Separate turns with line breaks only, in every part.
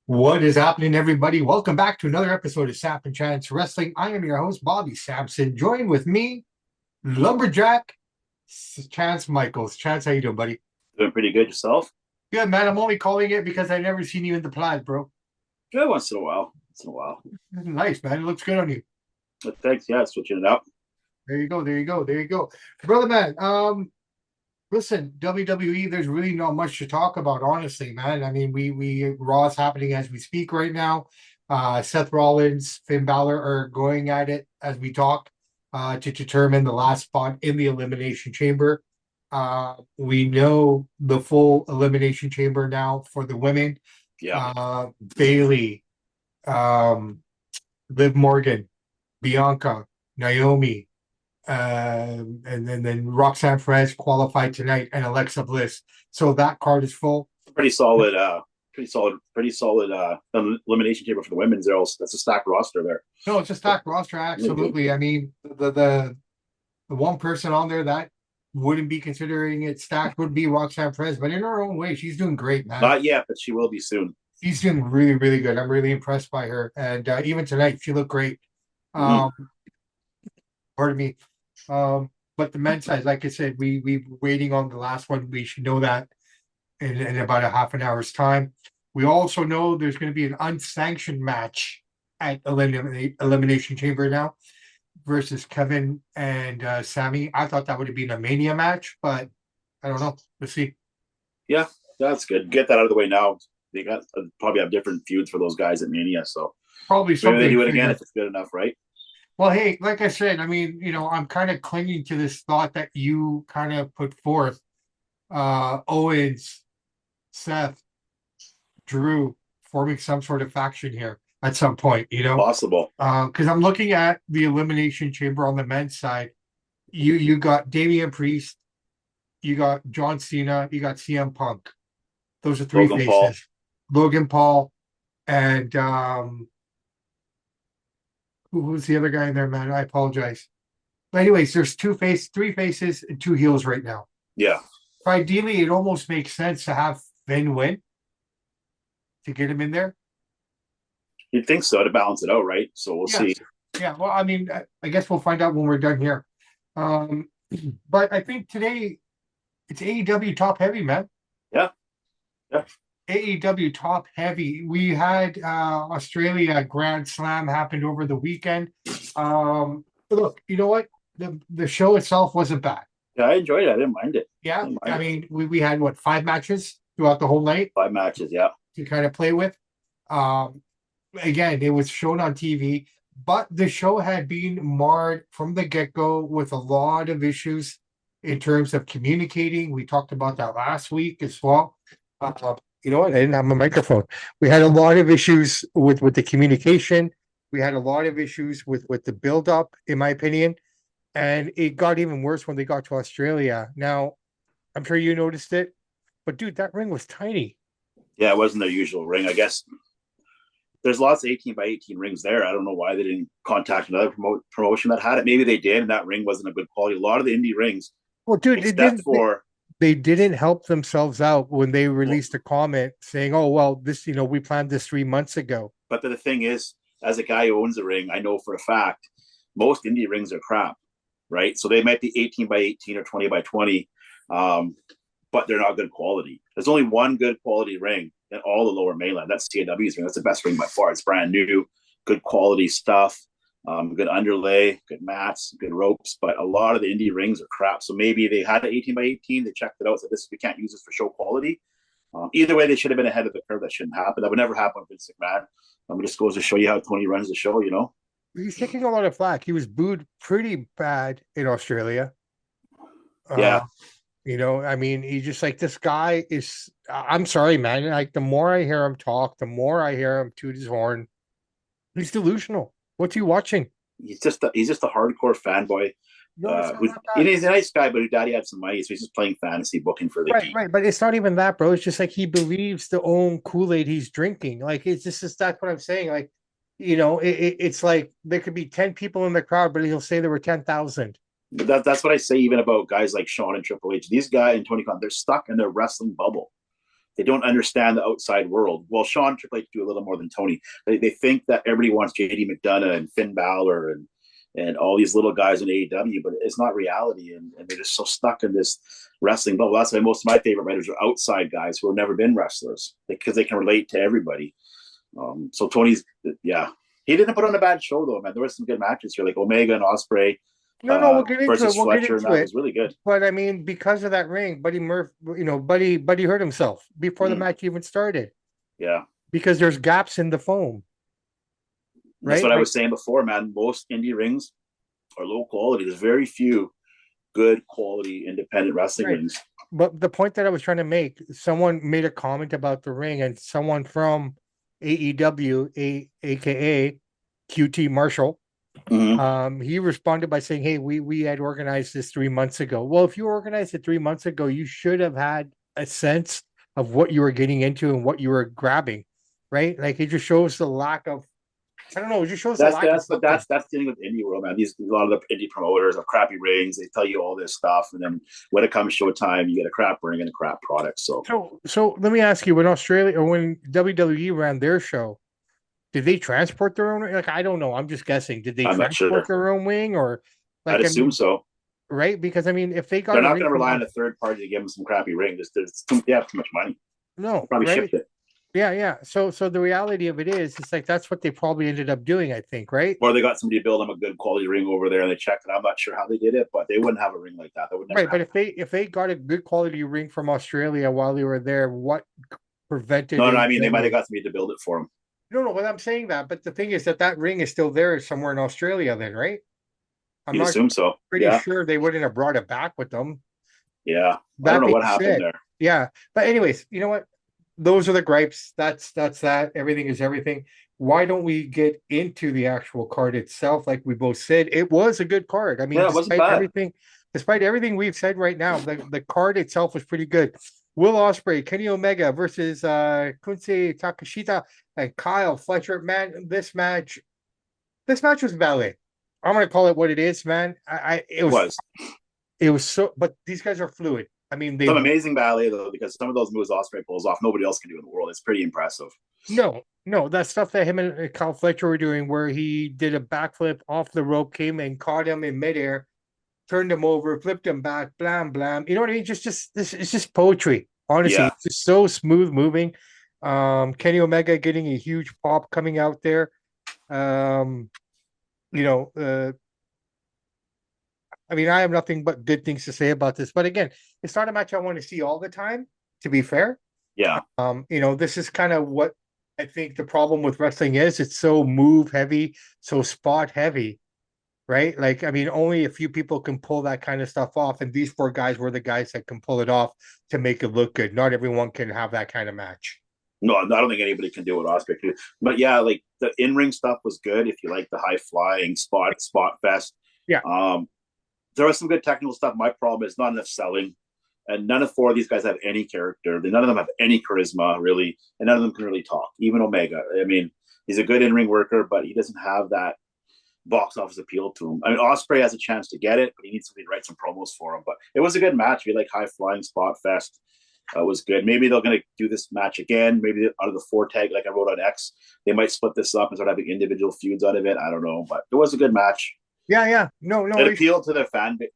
What is happening, everybody? Welcome back to another episode of Samp&Chance Wrestling. I am your host, Bobby Sampson. Joined with me, Lumberjack Chance Michaels. Chance, how you doing, buddy?
Doing pretty good yourself?
Good, man. I'm only calling it because I never seen you in the plaid, bro.
Good once in a while. Once in a while.
Nice, man. It looks good on you.
But thanks. Yeah, switching it up.
There you go. There you go. There you go, brother, man. Listen, WWE. There's really not much to talk about, honestly, man. I mean, we Raw's happening as we speak right now. Seth Rollins, Finn Balor are going at it as we talk to determine the last spot in the Elimination Chamber. We know the full Elimination Chamber now for the women.
Yeah.
Bailey, um, Liv Morgan, Bianca, Naomi, and then Roxanne Perez qualified tonight, and Alexa Bliss. So that card is full.
Pretty solid, elimination table for the women's. That's a stacked roster there.
No, it's a stacked roster, absolutely. I mean, the one person on there that wouldn't be considering it stacked would be Roxanne Perez, but in her own way, she's doing great, man.
Not yet, but she will be soon.
She's doing really, really good. I'm really impressed by her, and even tonight, she looked great. Pardon me. But the men's side, like I said, we waiting on the last one. We should know that in about a half an hour's time. We also know there's going to be an unsanctioned match at Elimination Chamber now versus Kevin and Sammy. I thought that would have been a Mania match, but I don't know. Let's see.
Yeah, that's good. Get that out of the way now. They got probably have different feuds for those guys at Mania, so
probably something.
Maybe they do it again if it's good enough, right?
Well, hey, like I said, I mean, I'm kind of clinging to this thought that you kind of put forth. Owens, Seth, Drew forming some sort of faction here at some point,
Possible.
Because I'm looking at the Elimination Chamber on the men's side. You got Damian Priest, you got John Cena, you got CM Punk. Those are three faces. Paul. Logan Paul, and who's the other guy in there, man? I apologize. But anyways, there's three faces, and two heels right now.
Yeah.
Ideally, it almost makes sense to have Finn win to get him in there.
You'd think so to balance it out, right? So we'll see.
Yeah. Well, I mean, I guess we'll find out when we're done here. But I think today it's AEW top heavy, man.
Yeah. Yeah.
AEW top heavy. We had Australia Grandslam happened over the weekend. Look, you know what? The show itself wasn't bad.
Yeah, I enjoyed it. I didn't mind it.
Yeah, I mean, we had what, 5 matches throughout the whole night?
5 matches, yeah.
To kind of play with. Again, it was shown on TV, but the show had been marred from the get-go with a lot of issues in terms of communicating. We talked about that last week as well. You know what? I didn't have my microphone. We had a lot of issues with the communication. We had a lot of issues with the build-up, in my opinion. And it got even worse when they got to Australia. Now, I'm sure you noticed it, but dude, that ring was tiny.
Yeah, it wasn't their usual ring. I guess there's lots of 18 by 18 rings there. I don't know why they didn't contact another promotion that had it. Maybe they did, and that ring wasn't a good quality. A lot of the indie rings,
well, dude, they didn't help themselves out when they released a comment saying, "Oh, well, this, we planned this 3 months ago."
But the thing is, as a guy who owns a ring, I know for a fact most indie rings are crap, right? So they might be 18 by 18 or 20 by 20, but they're not good quality. There's only one good quality ring in all the lower mainland. That's CAW's ring. That's the best ring by far. It's brand new, good quality stuff, good underlay, good mats, good ropes. But a lot of the indie rings are crap. So maybe they had an 18 by 18. They checked it out. Said, we can't use this for show quality. Either way, they should have been ahead of the curve. That shouldn't happen. That would never happen with Vince McMahon. It just goes to show you how Tony runs the show,
He's taking a lot of flack. He was booed pretty bad in Australia.
Yeah.
I mean, he's just like, this guy is, I'm sorry, man. Like, the more I hear him talk, the more I hear him toot his horn. He's delusional. What's he watching?
He's just a hardcore fanboy. He's a nice guy, but his daddy had some money, so he's just playing fantasy booking for the
team. Right. But it's not even that, bro. It's just like he believes the own Kool-Aid he's drinking. Like, it's just that's what I'm saying. Like, it's like there could be 10 people in the crowd, but he'll say there were 10,000.
That's what I say even about guys like Shawn and Triple H. These guys and Tony Khan, they're stuck in their wrestling bubble. They don't understand the outside world. Well, Sean Triple H do a little more than Tony. They think that everybody wants JD McDonough and Finn Balor and all these little guys in AEW, but it's not reality. And they're just so stuck in this wrestling bubble. That's why most of my favorite writers are outside guys who have never been wrestlers because they can relate to everybody. So Tony's, yeah, he didn't put on a bad show though, man. There were some good matches here, like Omega and Osprey
No, we'll get into it.
versus
We'll get
Fletcher, and
into
that
it.
was really good.
But I mean, because of that ring, Buddy Murphy, Buddy hurt himself before the match even started.
Yeah.
Because there's gaps in the foam. Right?
That's what I was saying before, man. Most indie rings are low quality. There's very few good quality independent wrestling rings.
But the point that I was trying to make, someone made a comment about the ring, and someone from AEW, aka QT Marshall, he responded by saying, "Hey, we had organized this 3 months ago." Well, if you organized it 3 months ago, you should have had a sense of what you were getting into and what you were grabbing, right? Like, it just shows the lack of, I don't know, it just shows
that's dealing with indie world, man. A lot of the indie promoters have crappy rings. They tell you all this stuff, and then when it comes showtime, you get a crap ring and a crap product.
So let me ask you: when Australia or when WWE ran their show, did they transport their own? Like, I don't know. I'm just guessing. Did they transport their own wing, or like?
I'd assume so,
right? Because I mean, if they got,
they're not going to rely on a third party to give them some crappy ring. They have too much money.
No,
probably shipped it.
Yeah. So the reality of it is, it's like that's what they probably ended up doing, I think, right?
Or they got somebody to build them a good quality ring over there, and they checked it. I'm not sure how they did it, but they wouldn't have a ring like that. That would never
right. But if they got a good quality ring from Australia while they were there, what prevented?
No, I mean, they might have got somebody to build it for them.
No, but I'm saying that. But the thing is that ring is still there somewhere in Australia, then, right?
You'd assume so.
Pretty sure they wouldn't have brought it back with them.
Yeah, I don't know what happened there.
Yeah, but anyways, you know what? Those are the gripes. That's that. Everything is everything. Why don't we get into the actual card itself? Like we both said, it was a good card. I mean,
it wasn't bad.
Despite everything we've said right now, the card itself was pretty good. Will Ospreay, Kenny Omega versus Kunze Takashita and Kyle Fletcher. Man, this match was ballet. I'm gonna call it what it is, man. It was so, but these guys are fluid. I mean,
some amazing ballet though, because some of those moves Ospreay pulls off, nobody else can do in the world. It's pretty impressive.
No, that stuff that him and Kyle Fletcher were doing, where he did a backflip off the rope, came and caught him in midair, turned him over, flipped him back, blam blam. You know what I mean? Just this, it's just poetry. Honestly, It's just so smooth moving. Kenny Omega getting a huge pop coming out there. I mean, I have nothing but good things to say about this. But again, it's not a match I want to see all the time, to be fair.
Yeah.
This is kind of what I think the problem with wrestling is. It's so move heavy, so spot heavy, right? Like, I mean, only a few people can pull that kind of stuff off. And these four guys were the guys that can pull it off to make it look good. Not everyone can have that kind of match.
No, I don't think anybody can do what Ospreay can do. But yeah, like the in-ring stuff was good if you like the high-flying spot fest.
Yeah.
There was some good technical stuff. My problem is not enough selling, and none of four of these guys have any character. None of them have any charisma, really, and none of them can really talk. Even Omega. I mean, he's a good in-ring worker, but he doesn't have that box office appeal to him. I mean, Ospreay has a chance to get it, but he needs somebody to write some promos for him. But it was a good match. We like high-flying spot fest. Was good. Maybe they're going to do this match again. Maybe out of the four tag, like I wrote on X, they might split this up and start having individual feuds out of it. I don't know, but it was a good match.
Yeah. No.
It appealed to the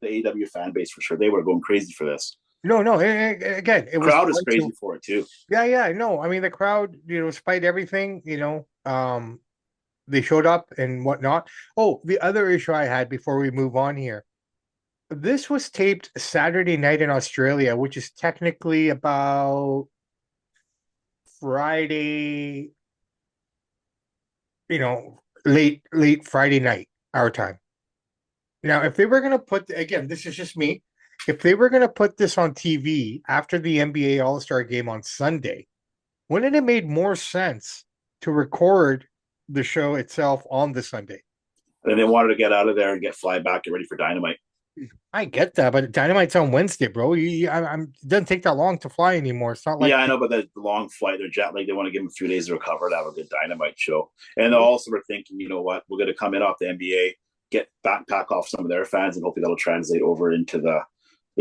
AEW fan base for sure. They were going crazy for this.
No. Again,
the crowd is crazy for it too.
Yeah. No, I mean the crowd, despite everything, they showed up and whatnot. Oh, the other issue I had before we move on here. This was taped Saturday night in Australia, which is technically about Friday, late Friday night, our time. Now, if they were going to put, again, this is just me, if they were going to put this on TV after the NBA All-Star game on Sunday, wouldn't it have made more sense to record the show itself on the Sunday?
And they wanted to get out of there and fly back, get ready for Dynamite.
I get that, but Dynamite's on Wednesday, bro. It doesn't take that long to fly anymore. It's not like
I know, but the long flight, they're jet lag. They want to give them a few days to recover to have a good Dynamite show. And they also were thinking, you know what, we're going to come in off the NBA, get backpack off some of their fans, and hopefully that'll translate over into the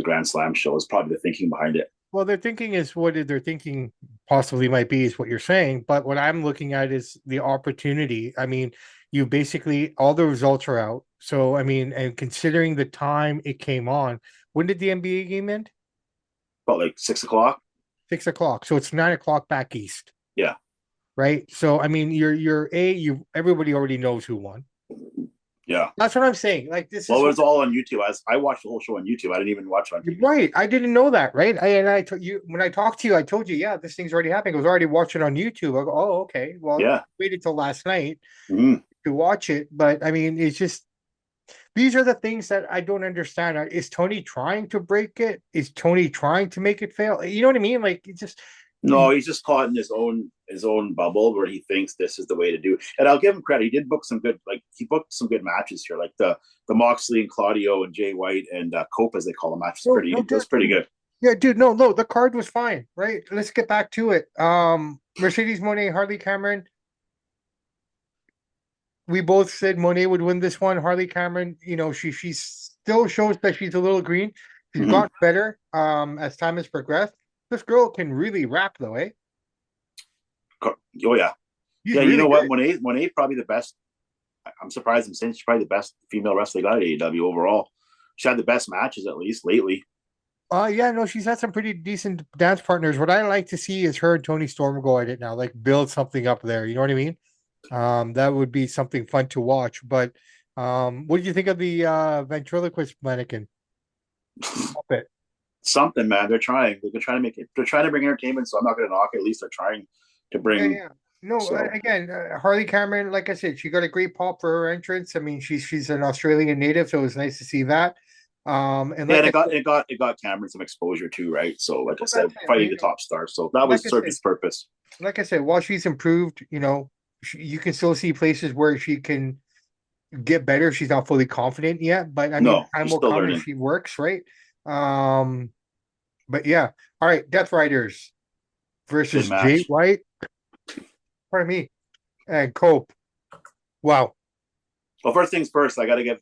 Grand Slam show. Is probably the thinking behind it.
Well, they're thinking is what they're thinking possibly might be is what you're saying, but what I'm looking at is the opportunity. I mean, you basically all the results are out. So I mean, and considering the time it came on, when did the NBA game end?
About like 6 o'clock.
6 o'clock. So it's 9 o'clock back east,
Yeah,
right? So I mean, you everybody already knows who won.
yeah.
That's what I'm saying. Like this
Well,
is
it
what
was all on YouTube. I watched the whole show on YouTube. I didn't even watch it on
you're
TV.
right. I didn't know that, right? And I told you when I talked to you, I told you, yeah, this thing's already happening. I was already watching on YouTube. I go, oh, okay. Well,
Yeah.
waited till last night
Mm-hmm.
to watch it. But I mean, it's just these are the things that I don't understand. Is Tony trying to break it? Is Tony trying to make it fail? You know what I mean? Like it just
No, he's just caught in his own bubble where he thinks this is the way to do it. And I'll give him credit. He did book some good, like he booked some good matches here, like the Moxley and Claudio and Jay White and Cope, as they call them, matches.
no,
Pretty,
no,
it was
dude.
pretty good.
Yeah, dude, no, the card was fine, right? Let's get back to it. Mercedes Monet, Harley Cameron. We both said Monet would win this one. Harley Cameron, she still shows that she's a little green. She's
Mm-hmm.
gotten better as time has progressed. This girl can really rap though, eh?
Oh yeah,
She's
yeah. You
really
know what?
good.
Monet probably the best. I'm surprised. I'm saying she's probably the best female wrestler got at AEW overall. She had the best matches at least lately.
Yeah, no, she's had some pretty decent dance partners. What I like to see is her and Tony Storm go at it now, like build something up there. You know what I mean? That would be something fun to watch. But what did you think of the ventriloquist mannequin? Puppet?
Something, man. They're trying. They're trying to make it. They're trying to bring entertainment. So I'm not going to knock it. At least they're trying to
Yeah,
bring.
yeah. No,
So
again, Harley Cameron, like I said, she got a great pop for her entrance. I mean, she's an Australian native, so it was nice to see that. And
yeah, and
like I
it got
said,
it got it got Cameron some exposure too, right? So like I
well,
said,
that's it.
fighting the top stars. So that
Like
was
I
served
said,
its purpose.
like I said, while she's improved, you can still see places where she can get better. She's not fully confident yet, but I mean,
No,
time
she's
will
still
come and
learning.
she works, right? Um, but yeah. All right, Death Riders
Good
versus Jay
match.
White, pardon me, and Cope. Wow.
Well, first things first, I gotta give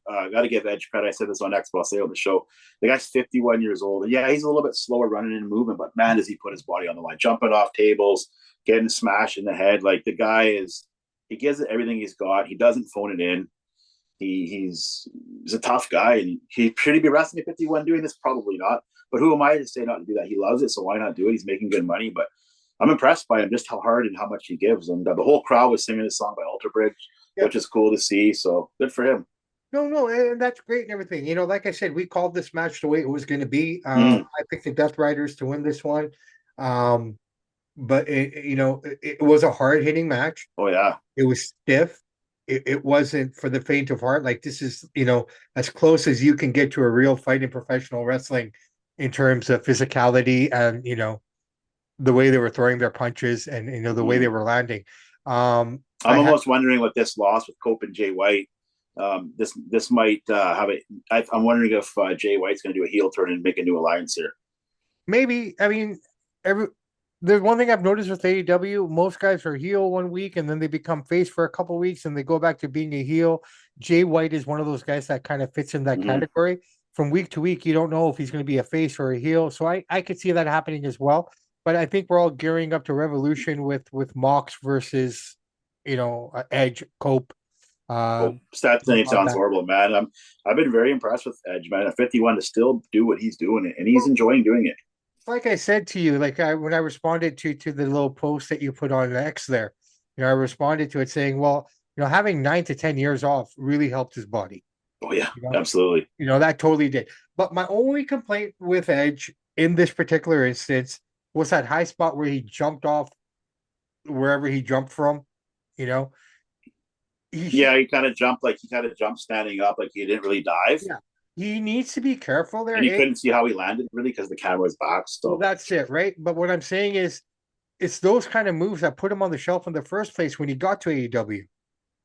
Edge credit. I said this on Expo. I'll say on the show. The guy's 51 years old, and yeah, he's a little bit slower running and moving, but man, does he put his body on the line, jumping off tables, getting smashed in the head. Like the guy he gives it everything he's got. He doesn't phone it in. He's a tough guy, and should he be wrestling at 51 doing this? Probably not. But who am I to say not to do that? He loves it, so why not do it? He's making good money, but I'm impressed by him, just how hard and how much he gives. And the whole crowd was singing this song by Alter Bridge,
Yeah.
which is cool to see. So good for him.
No, no, and that's great and everything. Like I said, we called this match the way it was going to be.
Mm.
I picked the Death Riders to win this one. Um, but it was a hard hitting match.
Oh yeah,
It was stiff. It wasn't for the faint of heart. Like this is, as close as you can get to a real fight in professional wrestling in terms of physicality and, the way they were throwing their punches and, the way they
mm.
were landing. Um,
I'm
I had
almost wondering with this loss with Cope and Jay White. This might have it. I'm wondering if Jay White's going to do a heel turn and make a new alliance here.
maybe, I mean, every there's one thing I've noticed with AEW, most guys are heel one week and then they become face for a couple weeks and they go back to being a heel. Jay White is one of those guys that kind of fits in that
Mm-hmm.
category. From week to week, you don't know if he's going to be a face or a heel. So I could see that happening as well. But I think we're all gearing up to Revolution with Mox versus, Edge, Cope. Uh,
Oh, stats name
on
sounds
that.
horrible, man. I've been very impressed with Edge, man. At 51 to still do what he's doing, and he's
Well,
enjoying doing it.
like I said to you, like when I responded to the little post that you put on X there, I responded to it saying, well, having 9 to 10 years off really helped his body.
Oh yeah,
You know,
absolutely.
that totally did. But my only complaint with Edge in this particular instance was that high spot where he jumped off wherever he jumped from. You know, he
Yeah, he kind of jumped standing up, like he didn't really dive,
yeah, he needs to be careful there.
and you couldn't see how he landed really because the camera was back.
Well,
So
that's it, right? But what I'm saying is, it's those kind of moves that put him on the shelf in the first place when he got to AEW.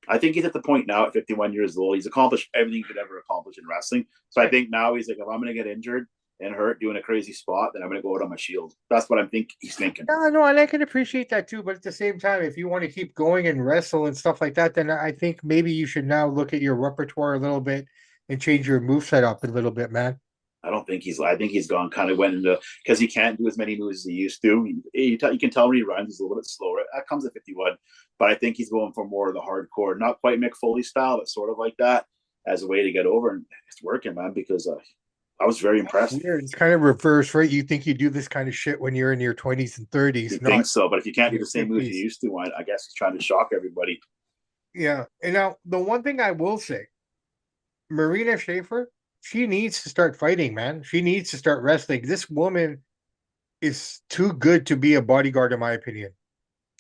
I think he's at the point now at 51 years old. He's accomplished everything he could ever accomplish in wrestling. So I
Right.
think now he's like, if I'm going to get injured and hurt doing a crazy spot, then I'm going to go out on my shield. That's what he's thinking.
No, no, and I can appreciate that too. But at the same time, if you want to keep going and wrestle and stuff like that, then I think maybe you should now look at your repertoire a little bit and change your move set up a little bit, man.
I don't think he's. I think he's gone kind of went into because he can't do as many moves as he used to. You can tell when he runs, he's a little bit slower. That comes at 51, but I think he's going for more of the hardcore, not quite Mick Foley style, but sort of like that as a way to get over. And it's working, man. Because I was very impressed.
Weird. It's kind of reverse, right? You think you do this kind of shit when you're in your 20s and 30s,
You
not
think so, but if you can't
in
do
your
the same moves you
50s.
used to, I guess he's trying to shock everybody.
Yeah. And now the one thing I will say, Marina Schaefer, she needs to start fighting, man. She needs to start wrestling. This woman is too good to be a bodyguard, in my opinion.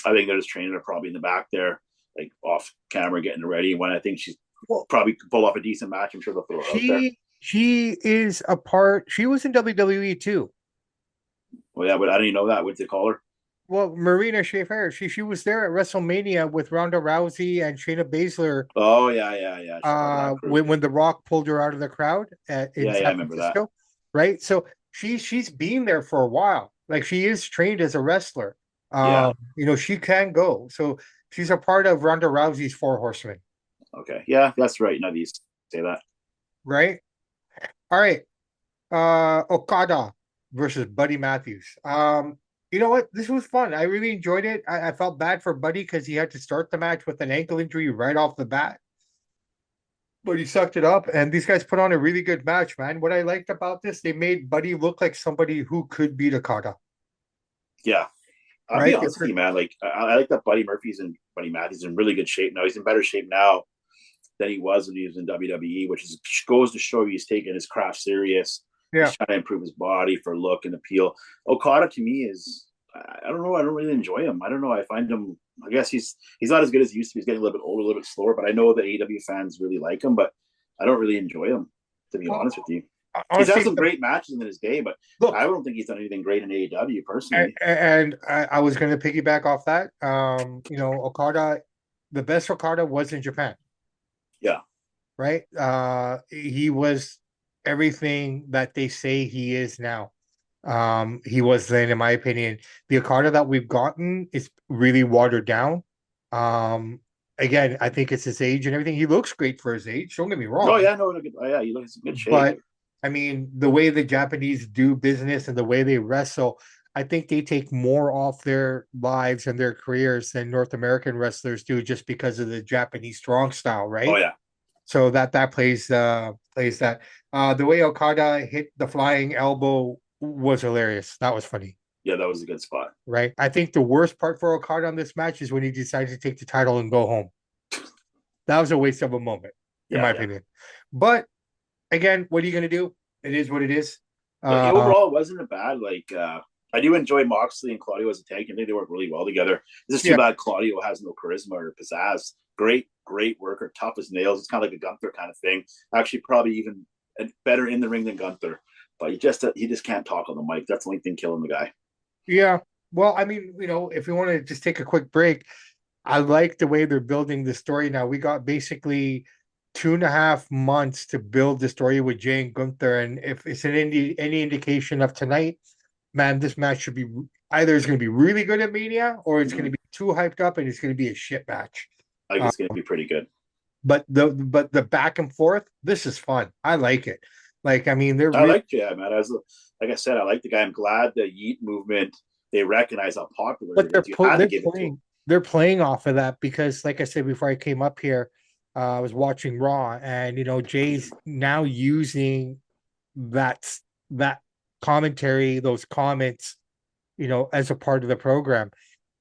I think they're just training her probably in the back there, like off camera, getting her ready. When I think she's
Well,
probably could pull off a decent match, I'm sure they'll throw her out there.
she is a part. She was in WWE too.
Well, yeah, but I didn't even know that. What'd they call her?
Well, Marina Shafir, she was there at WrestleMania with Ronda Rousey and Shayna Baszler.
Oh yeah. She's part of that crew.
When The Rock pulled her out of the crowd in
Yeah, I
San
remember that.
Francisco, right? So she's been there for a while. Like she is trained as a wrestler.
Yeah.
She can go. So she's a part of Ronda Rousey's Four Horsemen,
Okay. Yeah, that's right. Now you say that.
right? All right. Okada versus Buddy Matthews. You know what? This was fun. I really enjoyed it. I felt bad for Buddy because he had to start the match with an ankle injury right off the bat, but he sucked it up. And these guys put on a really good match, man. What I liked about this, they made Buddy look like somebody who could beat Okada,
Yeah. I'll be
right?
honest with you, man. Like I like that Buddy Matthews in really good shape now. He's in better shape now than he was when he was in WWE, which is goes to show you he's taking his craft serious.
Yeah.
He's trying to improve his body for look and appeal. Okada to me is I don't know. I don't really enjoy him. I don't know. I find him. I guess he's not as good as he used to be. He's getting a little bit older, a little bit slower. But I know that AEW fans really like him. But I don't really enjoy him, to be
Well,
honest with you. He's had
honestly,
some great matches in his day, but
look,
I don't think he's done anything great in AEW personally.
and I was going to piggyback off that. Okada, the best Okada was in Japan,
Yeah.
right? He was everything that they say he is now. He was then, in my opinion, the Okada that we've gotten is really watered down. Um, Again, I think it's his age and everything. He looks great for his age. Don't get me
Oh
wrong,
yeah, no, oh, yeah, he looks in good shape.
but I mean, the way the Japanese do business and the way they wrestle, I think they take more off their lives and their careers than North American wrestlers do, just because of the Japanese strong style,
Oh
right?
yeah,
So that plays that. The way Okada hit the flying elbow was hilarious. That was funny,
yeah, that was a good spot.
right? I think the worst part for Okada on this match is when he decided to take the title and go home. That was a waste of a moment, in
Yeah,
my
yeah.
opinion. But again, what are you going to do? It is what it is.
Yeah,
Uh,
overall, it wasn't a bad. Like, I do enjoy Moxley and Claudio as a tag team. They work really well together. This is too
yeah,
bad Claudio has no charisma or pizzazz. Great worker, tough as nails. It's kind of like a Gunther kind of thing. Actually, probably even better in the ring than Gunther. But he just can't talk on the mic. That's the only thing killing the guy.
yeah. Well, I mean, if you want to just take a quick break, I like the way they're building the story now. We got basically 2.5 months to build the story with Jay and Gunther, and if it's any indication of tonight, man, this match should be either it's going to be really good at Mania or it's going to
Mm-hmm.
be too hyped up and it's going to be a shit match.
I think
Uh,
it's going to be pretty good.
but the back and forth, this is fun. I like it. Like, I mean, they're
I
really,
like, yeah, man. Like I said, I like the guy. I'm glad the Yeet movement, they recognize how popular
but
it is. You had to
they're
give it to him.
playing off of that because, like I said before I came up here, I was watching Raw, and Jay's now using that that commentary, those comments, as a part of the program,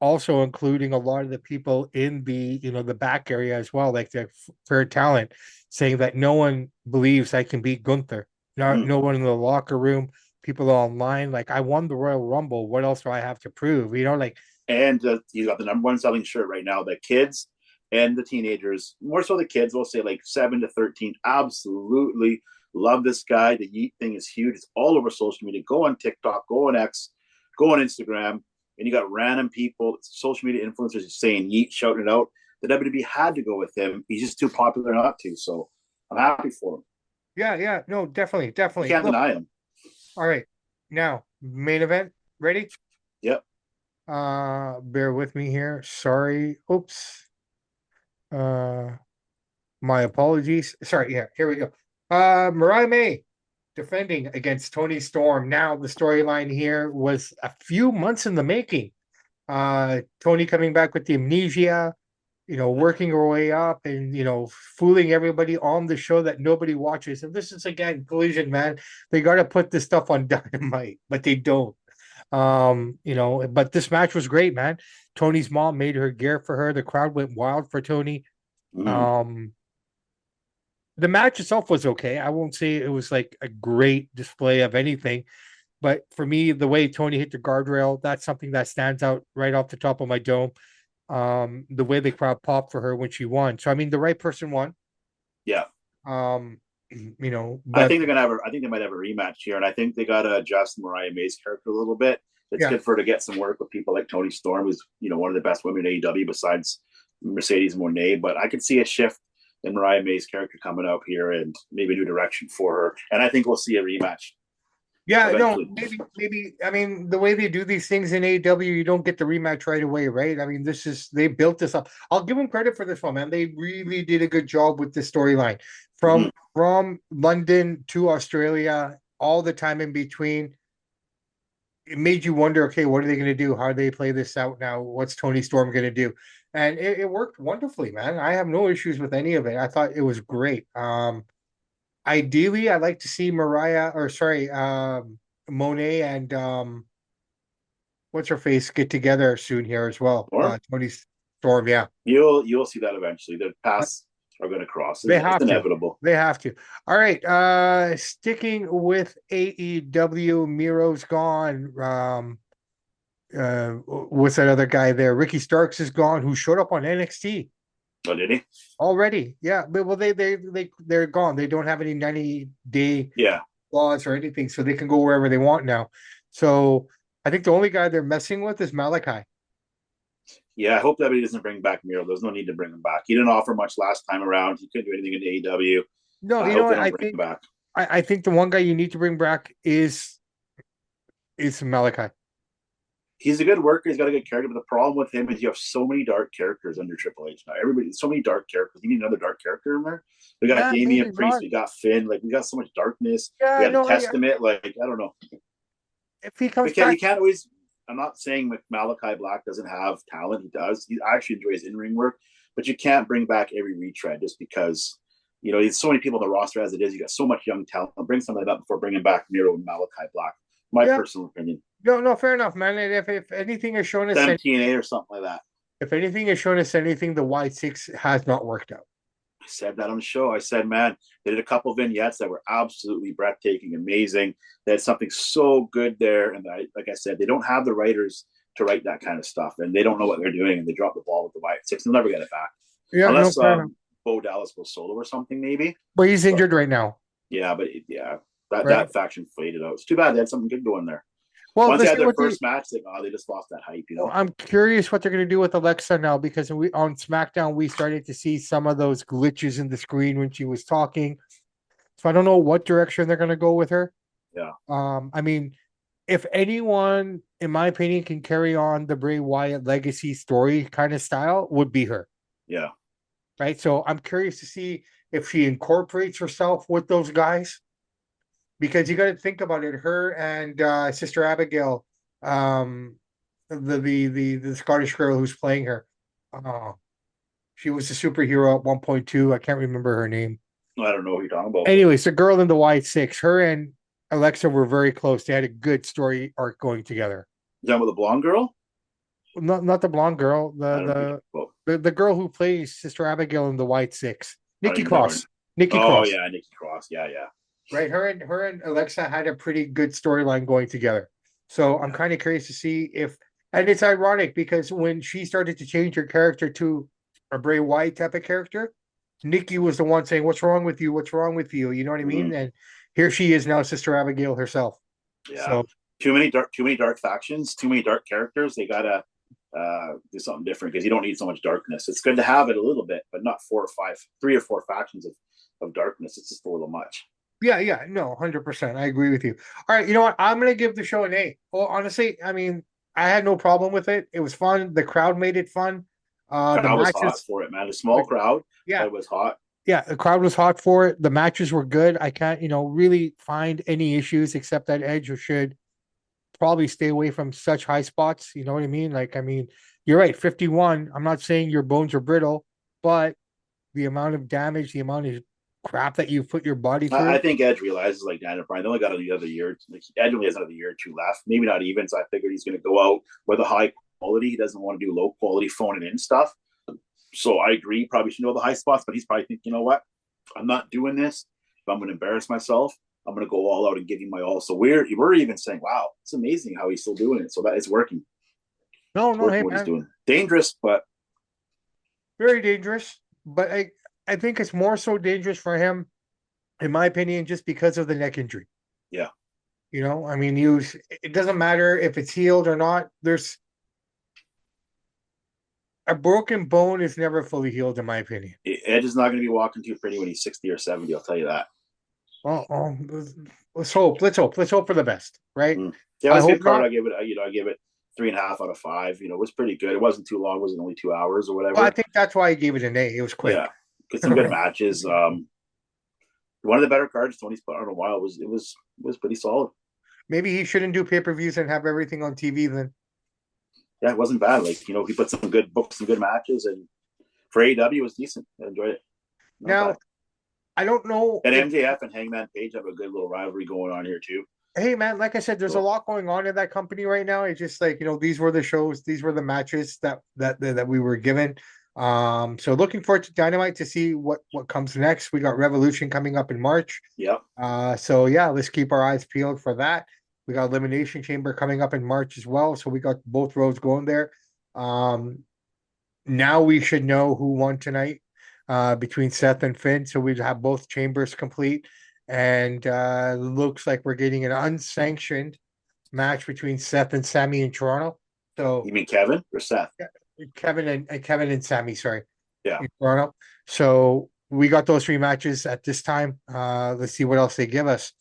also including a lot of the people in the back area as well, like the fair talent, saying that no one believes I can beat Gunther.
Mm.
No one in the locker room, people online. Like, I won the Royal Rumble. What else do I have to prove? Like,
And he's got the number one selling shirt right now. The kids and the teenagers, more so the kids, will say like 7 to 13, absolutely love this guy. The Yeet thing is huge. It's all over social media. Go on TikTok, go on X, go on Instagram, and you got random people, social media influencers saying Yeet, shouting it out. The WWE had to go with him. He's just too popular not to. So I'm happy for him.
yeah, no, definitely,
You
definitely.
can't
Look,
deny him.
all right, now main event, ready?
Yep.
Bear with me here. Sorry. Oops. Uh, my apologies. Sorry. Yeah, here we go. Mariah May defending against Tony Storm. Now the storyline here was a few months in the making. Tony coming back with the amnesia, working her way up and fooling everybody on the show that nobody watches. And this is again Collision, man. They got to put this stuff on Dynamite, but they don't. But this match was great, man. Tony's mom made her gear for her. The crowd went wild for Tony.
Mhm.
Um, the match itself was okay. I won't say it was like a great display of anything, but for me, the way Tony hit the guardrail, that's something that stands out right off the top of my dome. The way the crowd popped for her when she won. So I mean, the right person won.
Yeah.
Um,
I
but
think they're gonna have I think they might have a rematch here, and I think they gotta adjust Mariah May's character a little bit. It's
yeah,
good for her to get some work with people like Tony Storm, who's one of the best women in AEW besides Mercedes Moné. But I could see a shift in Mariah May's character coming out here, and maybe a new direction for her. And I think we'll see a rematch
yeah, no,
eventually.
maybe. I mean, the way they do these things in AEW, you don't get the rematch right away, right? I mean, they built this up. I'll give them credit for this one, man. They really did a good job with this storyline
Mm-hmm.
from London to Australia, all the time in between. It made you wonder, okay, what are they going to do? How do they play this out now? What's Tony Storm going to do? And it worked wonderfully, man. I have no issues with any of it. I thought it was great. Ideally, I'd like to see Monet and what's her face get together soon here as well.
Or
Tony Storm, yeah.
you'll see that eventually. The paths are going to cross.
They
It's
have to.
inevitable.
They have to. All right. Sticking with AEW, Miro's gone. What's that other guy there? Ricky Starks is gone, who showed up on NXT
Oh, did he?
already. Yeah, but well, they're gone. They don't have any 90-day
Yeah.
laws or anything, so they can go wherever they want now. So I think the only guy they're messing with is Malachi.
Yeah, I hope that he doesn't bring back Miro. There's no need to bring him back. He didn't offer much last time around. He couldn't do anything in AEW.
No,
I
you know
hope they
what?
don't bring him back.
I think the one guy you need to bring back is Malachi.
He's a good worker. He's got a good character. But the problem with him is you have so many dark characters under Triple H now. Everybody, so many dark characters. You need another dark character in there. We got
Yeah, maybe
Damian Priest.
not.
We got Finn. Like we got so much darkness. We
Yeah,
got the
no,
Testament. Like I don't know.
if he comes
We can't.
back,
You can't always. I'm not saying Malachi Black doesn't have talent. He does. He actually enjoys in-ring work, but you can't bring back every retread just because there's so many people on the roster as it is. You got so much young talent. Bring somebody up before bringing back Miro and Malachi Black. My
yeah,
personal opinion.
no, no, fair enough, man. And if anything has shown us
Them TNA or something like that.
if anything has shown us anything, the Y6 has not worked out.
I said that on the show. I said, man, they did a couple vignettes that were absolutely breathtaking, amazing. They had something so good there. And like I said, they don't have the writers to write that kind of stuff. And they don't know what they're doing. And they drop the ball with the Y6. They'll never get it back.
Yeah, no,
Unless
fair enough.
Bo Dallas goes solo or something, maybe.
But he's
But
injured right now,
yeah,
right?
that faction faded out. It's too bad they had something good going there.
Well,
Once they
let's
had
see
their
what
first match, they just lost that hype.
I'm curious what they're going to do with Alexa now because we on SmackDown we started to see some of those glitches in the screen when she was talking. So I don't know what direction they're going to go with her.
Yeah.
I mean, if anyone, in my opinion, can carry on the Bray Wyatt legacy story kind of style, would be her.
Yeah.
Right. So I'm curious to see if she incorporates herself with those guys because you got to think about it. Her and Sister Abigail, um, the Scottish girl who's playing her. Oh, she was a superhero at 1.2. I can't remember her name.
I don't know what you're talking about.
Anyways, the girl in the white six, her and Alexa were very close. They had a good story arc going together.
You talking about the blonde girl?
Not the blonde girl,
I don't know.
the girl who plays Sister Abigail in the white six,
I don't
Nikki
even know her.
Cross. Nikki
Oh
Cross.
yeah, Nikki Cross. Yeah, yeah.
Right? Her and Alexa had a pretty good storyline going together. So I'm
Yeah.
kind of curious to see if, and it's ironic because when she started to change her character to a Bray Wyatt type of character, Nikki was the one saying, "What's wrong with you? What's wrong with you?" You know what I mean?
Mm-hmm.
And here she is now, Sister Abigail herself.
Yeah.
So
Too many dark factions, too many dark characters. They gotta do something different because you don't need so much darkness. It's good to have it a little bit, but not 3 or 4 factions of darkness. It's just a little much.
yeah, no, 100%. I agree with you. All right, you know what? I'm gonna give the show an A. Well, honestly, I mean, I had no problem with it. It was fun. The crowd made it fun. The
Crowd was hot
matches,
for it, man. A small crowd, but
yeah,
it was hot.
Yeah, the crowd was hot for it. The matches were good. I can't, really find any issues except that Edge should probably stay away from such high spots. You know what I mean? Like, I mean, you're right, 51. I'm not saying your bones are brittle, but the amount of damage, the amount of crap that you put your body
I
through.
think Edge realizes like Daniel Bryan, they only got another year. Like, Edge only has another year or two left, maybe not even. So I figured he's going to go out with a high quality. He doesn't want to do low quality phoning in stuff. So I agree, probably should know the high spots, but he's probably thinking, you know what? I'm not doing this. If I'm going to embarrass myself, I'm going to go all out and give him my all. So we're even saying, wow, it's amazing how he's still doing it. So that it's working.
No,
It's
no, hey
working what he's
man,
doing. Dangerous, but
very dangerous. But I think it's more so dangerous for him, in my opinion, just because of the neck injury.
yeah,
I mean, it doesn't matter if it's healed or not. There's a broken bone is never fully healed, in my opinion.
Edge is not going to be walking too pretty when he's 60 or 70. I'll tell you that.
Oh, let's hope. Let's hope for the best, right?
Mm. Yeah, it
I
was a
hope
good card.
not.
I give it 3.5 out of 5. It was pretty good. It wasn't too long. It wasn't only 2 hours or
Well, I
whatever.
think that's why I gave it an A. It was
Yeah,
quick.
get some good matches. One of the better cards Tony's put on a while. It was pretty solid.
Maybe he shouldn't do pay-per-views and have everything on TV then.
Yeah, it wasn't bad. Like he put some good books, some good matches, and for AEW it was decent. I enjoyed it. Not
Now,
bad.
I don't know
And
if
MJF and Hangman Page have a good little rivalry going on here too.
hey man, like I said, there's a
So
lot going on in that company right now. It's just like, these were the shows, these were the matches that we were given. So looking forward to Dynamite to see what comes next. We got Revolution coming up in March.
yeah,
So yeah, let's keep our eyes peeled for that. We got Elimination Chamber coming up in March as well. So we got both roads going there. Um, Now we should know who won tonight between Seth and Finn. So we'd have both chambers complete. And looks like we're getting an unsanctioned match between Seth and Sammy in Toronto. So
you mean Kevin or Seth?
Kevin and Sammy, sorry,
Yeah,
in Toronto. So we got those three matches at this time. Let's see what else they give us.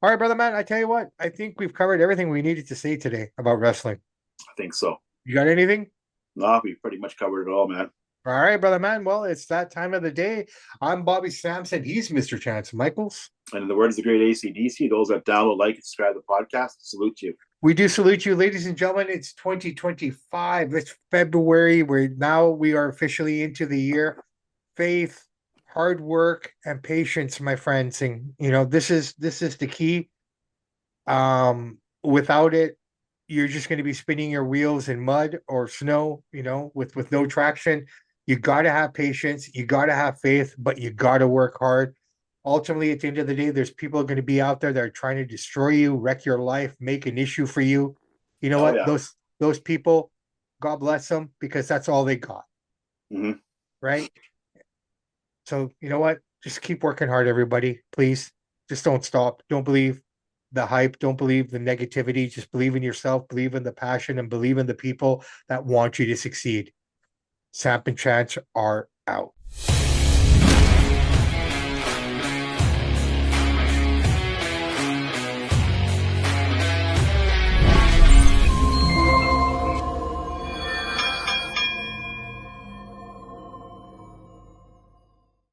All right, brother man. I tell you what, I think we've covered everything we needed to say today about wrestling.
I think so.
You got anything?
No, we pretty much covered it all, man.
All right, brother man. Well, it's that time of the day. I'm Bobby Sampson. He's Mr. Chance Michaels.
And in the words of the great ACDC, those that download, like, and subscribe to the podcast, salute you.
We do salute you, ladies and gentlemen. It's 2025. It's February. We are officially into the year. Faith, hard work, and patience, my friends. And this is the key. Without it, you're just going to be spinning your wheels in mud or snow, with no traction. You got to have patience, you got to have faith, but you got to work hard. Ultimately, at the end of the day, there's people going to be out there that are trying to destroy you, wreck your life, make an issue for you. You know
Oh
what?
yeah.
Those people, God bless them, because that's all they got,
Mm-hmm.
right? So you know what? Just keep working hard, everybody. Please, just don't stop. Don't believe the hype. Don't believe the negativity. Just believe in yourself. Believe in the passion, and believe in the people that want you to succeed. Samp and Chance are out.